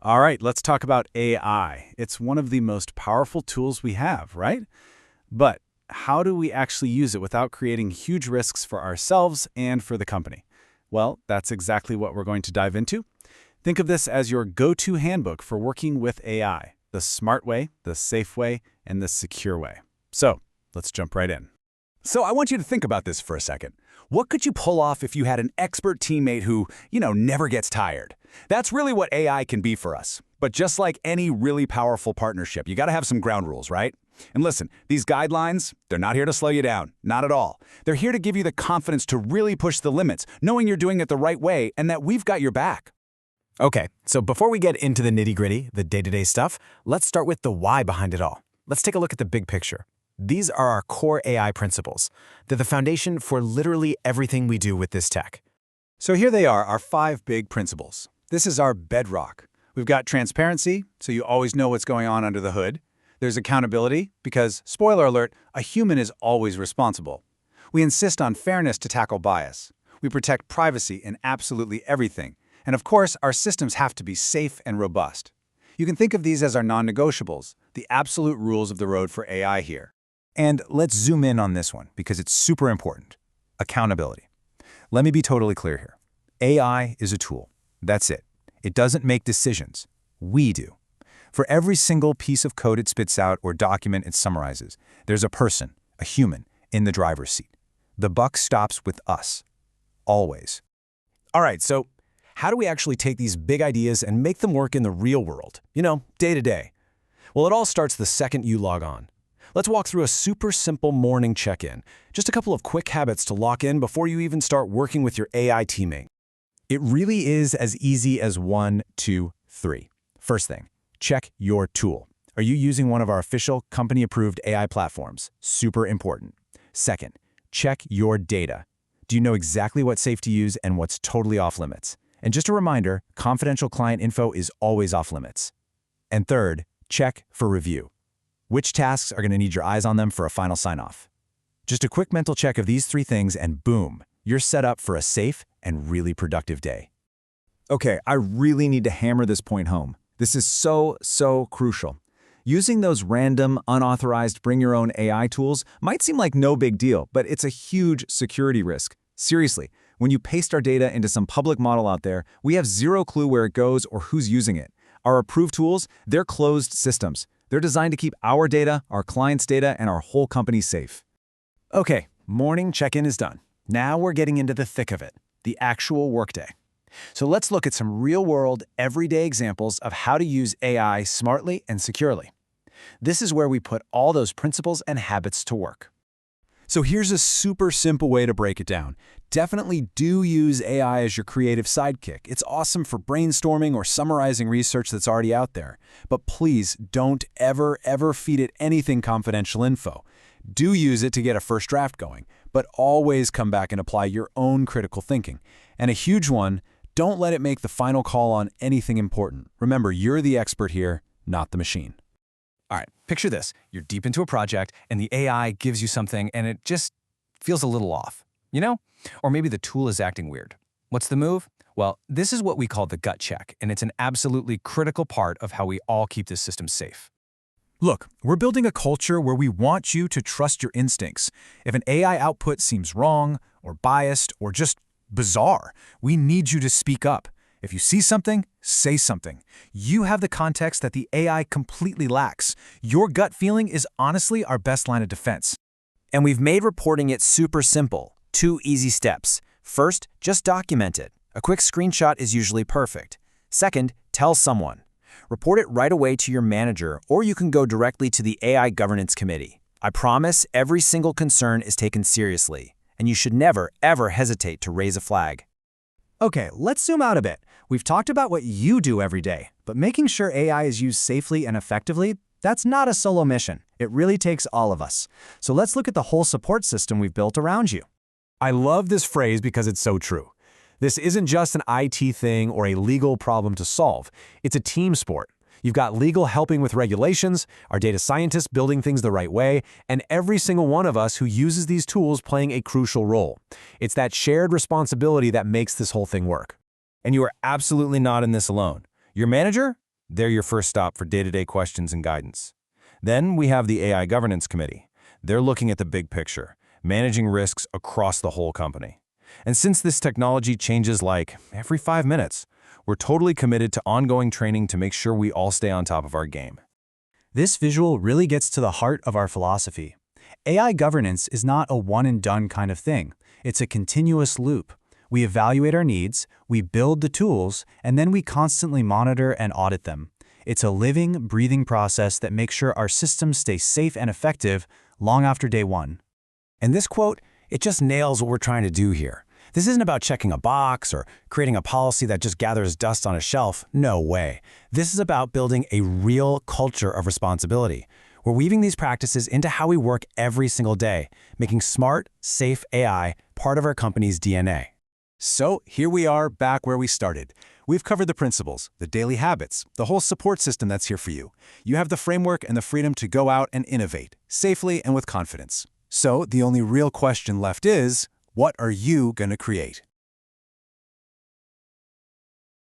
All right, let's talk about AI. It's one of the most powerful tools we have, right? But how do we actually use it without creating huge risks for ourselves and for the company? Well, that's exactly what we're going to dive into. Think of this as your go-to handbook for working with AI, the smart way, the safe way, and the secure way. So let's jump right in. So I want you to think about this for a second. What could you pull off if you had an expert teammate who, never gets tired? That's really what AI can be for us. But just like any really powerful partnership, you got to have some ground rules, right? And listen, these guidelines, they're not here to slow you down, not at all. They're here to give you the confidence to really push the limits, knowing you're doing it the right way and that we've got your back. Okay, so before we get into the nitty-gritty, the day-to-day stuff, let's start with the why behind it all. Let's take a look at the big picture. These are our core AI principles. They're the foundation for literally everything we do with this tech. So here they are, our 5 big principles. This is our bedrock. We've got transparency, so you always know what's going on under the hood. There's accountability, because, spoiler alert, a human is always responsible. We insist on fairness to tackle bias. We protect privacy in absolutely everything. And of course, our systems have to be safe and robust. You can think of these as our non-negotiables, the absolute rules of the road for AI here. And let's zoom in on this one, because it's super important. Accountability. Let me be totally clear here. AI is a tool. That's it. It doesn't make decisions. We do. For every single piece of code it spits out or document it summarizes, there's a person, a human, in the driver's seat. The buck stops with us. Always. All right, so how do we actually take these big ideas and make them work in the real world? Day to day. Well, it all starts the second you log on. Let's walk through a super simple morning check-in. Just a couple of quick habits to lock in before you even start working with your AI teammate. It really is as easy as 1, 2, 3. First thing, check your tool. Are you using one of our official company-approved AI platforms? Super important. Second, check your data. Do you know exactly what's safe to use and what's totally off-limits? And just a reminder, confidential client info is always off-limits. And third, check for review. Which tasks are going to need your eyes on them for a final sign-off? Just a quick mental check of these 3 things and boom, you're set up for a safe and really productive day. Okay, I really need to hammer this point home. This is so crucial. Using those random, unauthorized bring-your-own AI tools might seem like no big deal, but it's a huge security risk. Seriously, when you paste our data into some public model out there, we have zero clue where it goes or who's using it. Our approved tools, they're closed systems. They're designed to keep our data, our clients' data, and our whole company safe. Okay, morning check-in is done. Now we're getting into the thick of it, the actual workday. So let's look at some real-world, everyday examples of how to use AI smartly and securely. This is where we put all those principles and habits to work. So here's a super simple way to break it down. Definitely do use AI as your creative sidekick. It's awesome for brainstorming or summarizing research that's already out there. But please don't ever feed it anything confidential info. Do use it to get a first draft going, but always come back and apply your own critical thinking. And a huge one, don't let it make the final call on anything important. Remember, you're the expert here, not the machine. All right, picture this. You're deep into a project and the AI gives you something and it just feels a little off, Or maybe the tool is acting weird. What's the move? Well, this is what we call the gut check, and it's an absolutely critical part of how we all keep this system safe. Look, we're building a culture where we want you to trust your instincts. If an AI output seems wrong or biased or just bizarre, we need you to speak up. If you see something, say something. You have the context that the AI completely lacks. Your gut feeling is honestly our best line of defense. And we've made reporting it super simple. 2 easy steps. First, just document it. A quick screenshot is usually perfect. Second, tell someone. Report it right away to your manager, or you can go directly to the AI Governance Committee. I promise every single concern is taken seriously, and you should never, ever hesitate to raise a flag. Okay, let's zoom out a bit. We've talked about what you do every day, but making sure AI is used safely and effectively, that's not a solo mission. It really takes all of us. So let's look at the whole support system we've built around you. I love this phrase because it's so true. This isn't just an IT thing or a legal problem to solve. It's a team sport. You've got legal helping with regulations, our data scientists building things the right way, and every single one of us who uses these tools playing a crucial role. It's that shared responsibility that makes this whole thing work. And you are absolutely not in this alone. Your manager? They're your first stop for day-to-day questions and guidance. Then we have the AI Governance Committee. They're looking at the big picture, managing risks across the whole company. And since this technology changes like every 5 minutes, we're totally committed to ongoing training to make sure we all stay on top of our game. This visual really gets to the heart of our philosophy. AI governance is not a one-and-done kind of thing. It's a continuous loop. We evaluate our needs, we build the tools, and then we constantly monitor and audit them. It's a living, breathing process that makes sure our systems stay safe and effective long after day one. And this quote, it just nails what we're trying to do here. This isn't about checking a box or creating a policy that just gathers dust on a shelf. No way. This is about building a real culture of responsibility. We're weaving these practices into how we work every single day, making smart, safe AI part of our company's DNA. So here we are back where we started. We've covered the principles, the daily habits, the whole support system that's here for you. You have the framework and the freedom to go out and innovate, safely and with confidence. So the only real question left is, what are you going to create?